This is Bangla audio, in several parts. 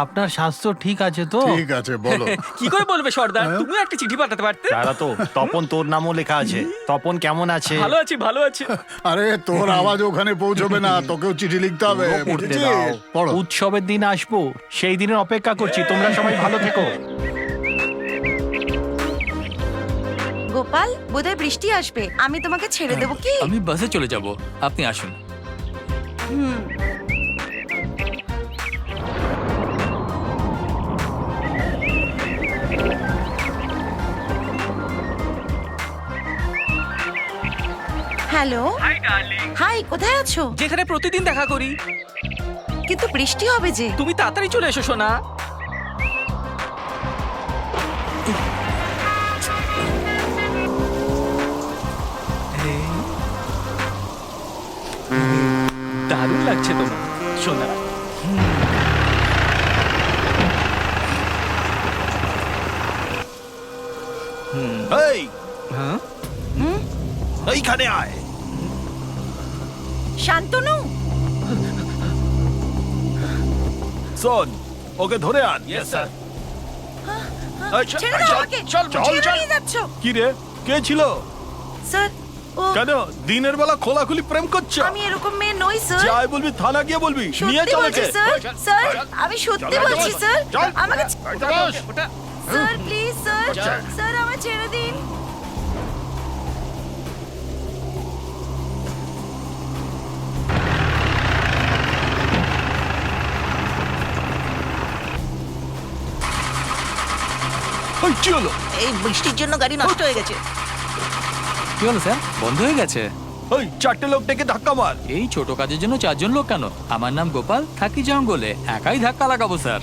আপনার স্বাস্থ্য ঠিক আছে তো? ঠিক আছে, বলো। কি করে বলবে সর্দার? তুমি একটা চিঠি পাঠাতে পারতে। তারা তো তপন, তোর নামও লেখা আছে। তপন কেমন আছে? ভালো আছি, ভালো আছি। আরে তোর আওয়াজ ওখানে পৌঁছবে না, তোকেও চিঠি লিখতে হবে। পুরো পড়তে বুঝেছিস? দাও। পড়ো। উৎসবের দিন আসবো, সেই দিনের অপেক্ষা করছি। তোমরা সবাই ভালো থেকো। গোপাল, বোধহয় বৃষ্টি আসবে, আমি তোমাকে ছেড়ে দেবো কি? আমি বাসে চলে যাব, আপনি আসুন। হুম। হ্যালো, হাই, কোথায় আছো? যেখানে প্রতিদিন দেখা করি। কিন্তু বৃষ্টি হবে যে। তুমি তাড়াতাড়ি চলে এসো সোনা। দারুণ লাগছে তোমার সোনা। এই, হ্যাঁ, এইখানে আয়। শান্তনু, শোন, ওকে ধরে আন। Yes sir. ছেড়ে দাও আমাকে। ছেড়ে নিয়ে যাচ্ছ। কি রে, কে ছিল? স্যার, ও কেন দিনের বেলা খোলাখুলি প্রেম করছো? আমি এরকম মেয়ে নই স্যার। যাই বলবি, থানা গিয়ে বলবি। নিয়ে সত্যি চলে বলছি স্যার। স্যার, আমি সত্যি বলছি স্যার। আমাকে স্যার, প্লিজ স্যার। স্যার, আমায় ছেড়ে দিন। কি হলো? এই বৃষ্টির জন্য গাড়ি নষ্ট হয়ে গেছে। কি হলো স্যার? বন্ধ হয়ে গেছে? ওই চারটে লোক ডেকে ধাক্কা মার। এই ছোট কাজের জন্য 4 জন লোক কেন? আমার নাম গোপাল, থাকি জঙ্গলে, একাই ধাক্কা লাগাবো স্যার।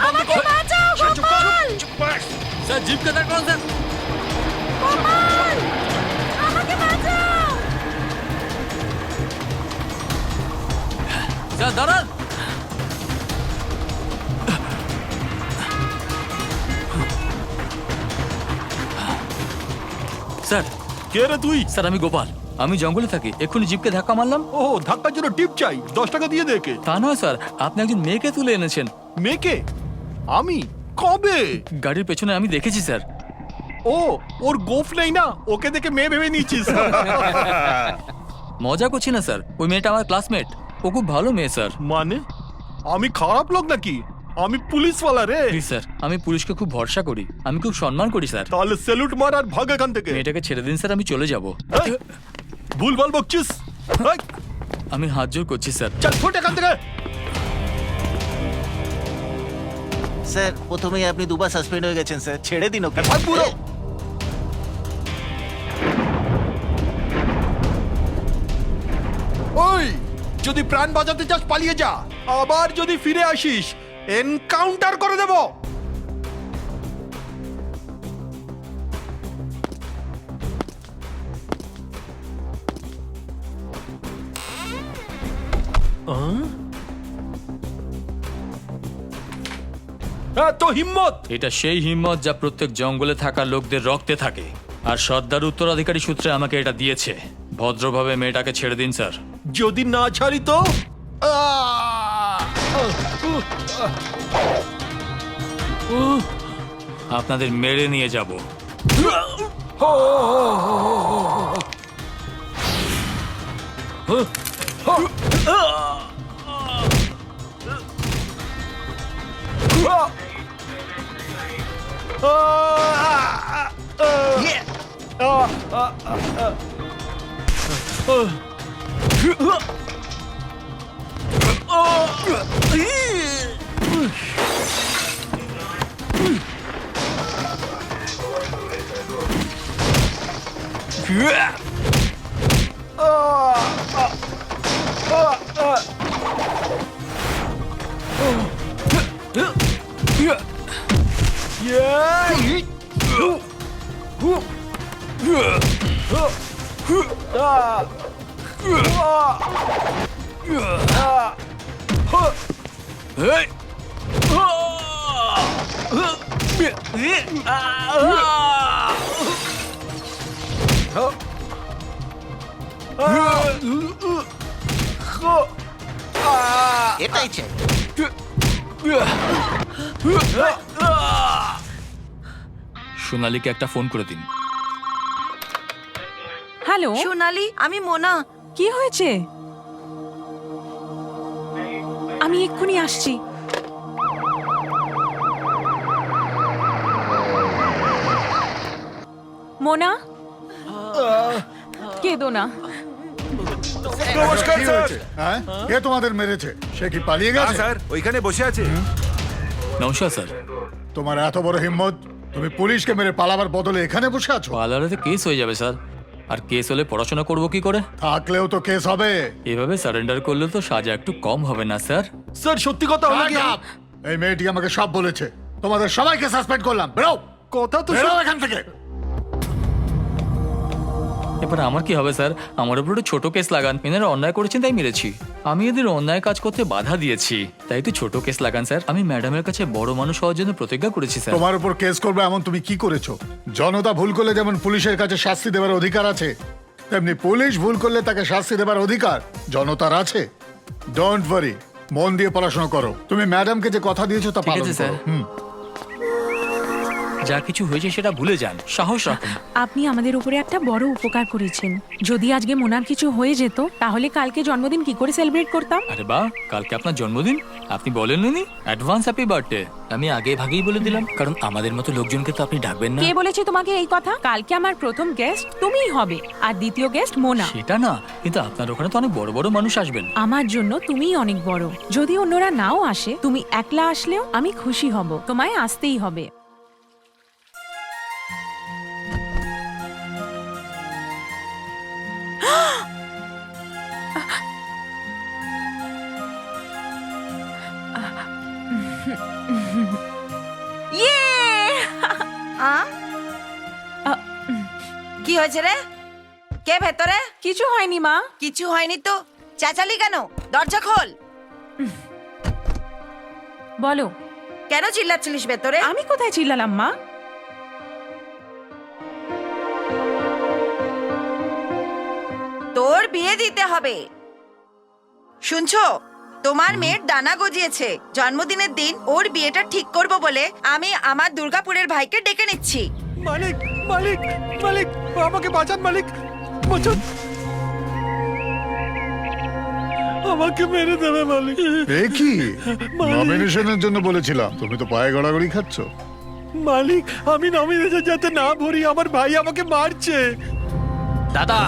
আমাকে বাঁচাও, গোপাল! স্যার জিপকে দাঁড় স্যার। গোপাল! আমাকে বাঁচাও! স্যার দাঁড়ান। স্যার, কে রে তুই? স্যার আমি গোপাল, আমি জঙ্গলে থাকি। এক্ষুনি জিপকে ধাক্কা মারলাম। ও, ধাক্কার জন্য টিপ চাই, 10 টাকা দিয়ে দে একে। তা নয় স্যার, আপনি একজন মেয়েকে তুলে এনেছেন। মেয়েকে? আমি? কবে? গাড়ির পেছনে আমি দেখেছি স্যার। ও, ওর গোফ নেই না, ওকে দেখে মেয়ে ভেবে নিচ্ছিস। মজা করছি না স্যার, ওই মেয়েটা আমার ক্লাসমেট। ও খুব ভালো মেয়ে স্যার। মানে আমি খারাপ লোক নাকি? আমি পুলিশওয়ালা রে। প্লিজ স্যার, আমি পুলিশকে খুব ভরসা করি, আমি খুব সম্মান করি স্যার। তাহলে স্যালুট মার আর ভাগ এখান থেকে। মেয়েটাকে ছেড়ে দিন স্যার, আমি চলে যাব। এই, ভুলভাল বকছিস। এই, আমি হাত জোর করছি স্যার। চল ফোট এখান থেকে। স্যার, প্রথমেই আপনি দুবার সাসপেন্ড হয়ে গেছেন স্যার, ছেড়ে দিন ওকে। ভাগ পুরো। ওই, যদি প্রাণ বাঁচাতে চাস পালিয়ে যা, আবার যদি ফিরে আসিস এনকাউন্টার করে দেব। এত হিম্মত! এটা সেই হিম্মত যা প্রত্যেক জঙ্গলে থাকা লোকদের রক্তে থাকে, আর সর্দার উত্তরাধিকারী সূত্রে আমাকে এটা দিয়েছে। ভদ্রভাবে মেয়েটাকে ছেড়ে দিন স্যার। যদি না ছাড়ি তো আপনাদের মেরে নিয়ে যাব। এটাই চাই। সোনালীকে একটা ফোন করে দিন। হ্যালো, সোনালি, আমি মোনা। কি হয়েছে? আমি এক্ষুনি আসছি। মোনা, কেঁদো না। নমস্কার স্যার। হ্যাঁ, কে তোমাদের মেরেছে? সে কি পালিয়ে গেছে? স্যার ওইখানে বসে আছে। নমস্কার স্যার। তোমার এত বড় হিম্মত, তুমি পুলিশকে মেরে পালাবার বদলে এখানে বসে আছো? পার্লারেতে কেস হয়ে যাবে স্যার। আর কেস হলে পড়াশোনা করবো কি করে? থাকলেও তো কেস হবে। এভাবে সারেন্ডার করলে তো সাজা একটু কম হবে না স্যার? স্যার সত্যি কথা হলো কি? Shut up! এই মেয়েটি আমাকে সব বলেছে। তোমাদের সবাইকে সাসপেন্ড করলাম। বেরো, কথা তো বেরো এখান থেকে। এবার আমার কি হবে স্যার? আমার উপর একটু ছোট কেস লাগান। এনারা অন্যায় করেছেন তাই মেরেছি। আমি এদের অন্যায় কাজ করতে বাধা দিয়েছি, তাই তো ছোট কেস লাগান স্যার। আমি ম্যাডামের কাছে বড় মানুষ হওয়ার জন্য প্রতিজ্ঞা করেছি স্যার। তোমার উপর কেস করবে এমন তুমি কি করেছো? জনতা ভুল করলে যেমন পুলিশের কাছে শাস্তি দেবার অধিকার আছে, তেমনি পুলিশ ভুল করলে তাকে শাস্তি দেবার অধিকার জনতার আছে। ডোন্ট ওয়ারি, মন দিয়ে পড়াশোনা করো। তুমি ম্যাডামকে যে কথা দিয়েছো তা ঠিক পালন আছে, স্যার। করো। যা কিছু হয়েছে সেটা ভুলে যান, সাহস রাখুন। আপনি আমাদের উপরে একটা বড় উপকার করেছেন। যদি আজকে মোনার কিছু হয়ে যেত, তাহলে কালকে জন্মদিন কি করে সেলিব্রেট করতাম? আরে বাহ, কালকে আপনার জন্মদিন, আপনি বলেননি? Advance happy birthday. আমি আগে ভাগেই বলে দিলাম, কারণ আমাদের মতো লোকজনকে তো আপনি ডাকবেন না। কে বলেছে তোমাকে এই কথা? কালকে আমার প্রথম গেস্ট তুমিই হবে, আর দ্বিতীয় গেস্ট মোনা। সেটা না, কিন্তু আপনার ওখানে তো অনেক বড় বড় মানুষ আসবেন। আমার জন্য তুমিই অনেক বড়। যদি অন্যরা নাও আসে, তুমি একলা আসলেও আমি খুশি হব। তোমায় আসতেই হবে। ইয়ে! আ? আ, কি হয়েছে রে? কে ভেতরে? কিছু হয়নি মা। কিছু হয়নি তো চেঁচালি কেন? দরজা খোল। বলো, কেন চিল্লাচ্ছিলিস ভেতরে? আমি কোথায় চিল্লালাম মা? তোর বিয়ে দিতে হবে। শুনছো, তোমার মেয়ের ডানা গজিয়েছে। জন্মদিনের দিন ওর বিয়েটা ঠিক করব বলে আমি আমার দুর্গাপুরের ভাইকে ডেকে নিচ্ছি। মালিক মালিক মালিক, আমাকে বাঁচান মালিক, বাঁচান। আমাকে মেরে দেবে মালিক। এ কি নমিনেশনের জন্য বলেছিলাম, তুমি তো পায়ে গড়াগড়ি খাচ্ছ। মালিক, আমি নমিনেশন যাতে না ভরি, আমার ভাই আমাকে মারছে। দাদা,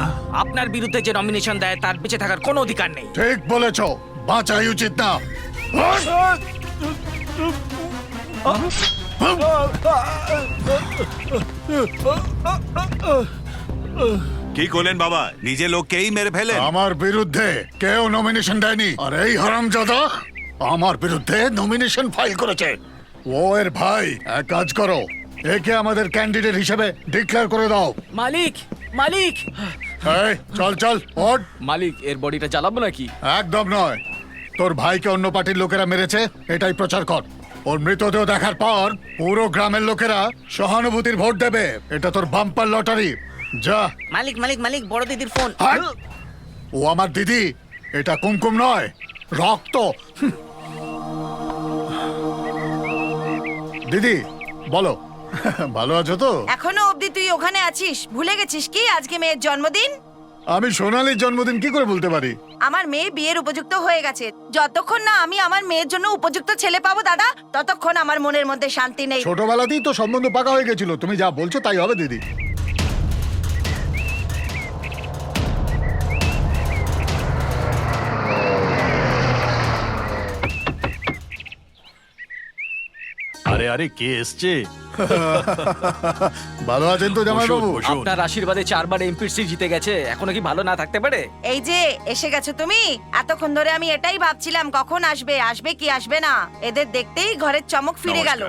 আপনার বিরুদ্ধে যে নমিনেশন দেয় তার বেঁচে থাকার কোনো অধিকার নেই। ঠিক বলেছ, বাঁচাই উচিত না। কি করলেন বাবা? নিজে লোককেই মেরে ফেলেন। আমার বিরুদ্ধে কেউ নমিনেশন দেয়নি, আর এই হারামজাদা আমার বিরুদ্ধে নমিনেশন ফাইল করেছে। ও এর ভাই। এক কাজ করো, একে আমাদের ক্যান্ডিডেট হিসেবে ডিক্লেয়ার করে দাও। মালিক মালিক এই, চল চল ওঠ। মালিক, এর বডিটা জ্বালাবো নাকি? একদম নয়। তোর ভাইকে অন্য পার্টির লোকেরা মেরেছে, এটাই প্রচার কর। ওর মৃতদেহ দেখার পর পুরো গ্রামের লোকেরা সহানুভূতির ভোট দেবে। এটা তোর বাম্পার লটারি। যা। মালিক মালিক মালিক, বড় দিদির ফোন। হাট! ও আমার দিদি, এটা কুমকুম নয়, রক্ত। দিদি বলো, ভালো আছো তো? এখনো অবধি তুই ওখানে আছিস? ভুলে গেছিস কি আজকে মেয়ের জন্মদিন? আমি সোনালীর জন্মদিন কি করে বলতে পারি? আমার মেয়ে বিয়ের উপযুক্ত হয়ে গেছে। যতক্ষণ না আমি আমার মেয়ের জন্য উপযুক্ত ছেলে পাবো দাদা, ততক্ষণ আমার মনের মধ্যে শান্তি নেই। ছোটবেলাতেই তো সম্বন্ধ পাকা হয়ে গেছিল। তুমি যা বলছো তাই হবে দিদি। আরে আরে, কে এসছে? ভালো আছেন তো জামাইবাবু? আপনার আশীর্বাদে 4 বার এমপির সিট জিতে গেছে, এখনো কি ভালো না থাকতে পারে? এই যে এসে গেছো তুমি। এতক্ষণ ধরে আমি এটাই ভাবছিলাম কখন আসবে, আসবে কি আসবে না। এদের দেখতেই ঘরের চমক ফিরে গেল।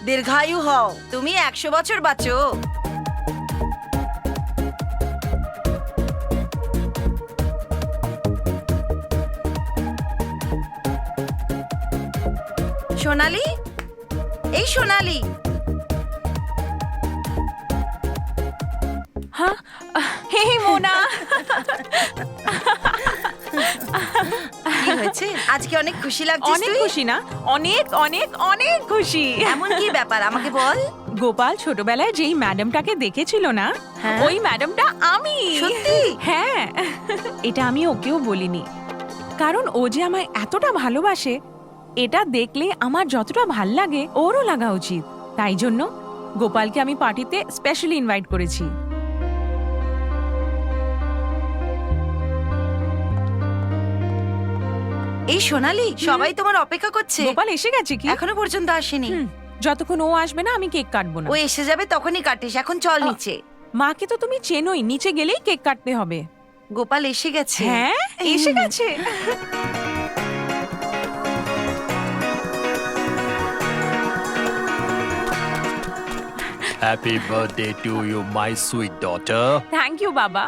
দীর্ঘায়ু হও, তুমি 100 বছর বাঁচো। সোনালি, এই সোনালি, হ্যাঁ হে মোনা, কি হয়েছে? আজকে অনেক খুশি লাগছিস অনেক তুই। খুশি না? অনেক অনেক অনেক খুশি। এমন কি ব্যাপার আমাকে বল। গোপাল ছোটবেলায় যেই ম্যাডামটাকে দেখেছিল না, হ্যাঁ? ওই ম্যাডামটা আমি। সত্যি? হ্যাঁ, এটা আমি ওকেও বলিনি, কারণ ও যে আমায় এতটা ভালোবাসে, এটা দেখলে আমার যতটা ভাল লাগে ওরও লাগা উচিত। তাই জন্য গোপালকে আমি পার্টিতে স্পেশালি ইনভাইট করেছি। এই সোনালি, সবাই তোমার অপেক্ষা করছে। গোপাল এসে গেছে কি? এখনো পর্যন্ত আসেনি। হুম, যতক্ষণ ও আসবে না আমি কেক কাটবো না। ও এসে যাবে তখনই কাটিস। এখন চল নিচে। মাকে তো তুমি চেনোই, নিচে গেলেই কেক কাটতে হবে। গোপাল এসে গেছে। হ্যাঁ, এসে গেছে। Happy birthday to you my sweet daughter. Thank you বাবা।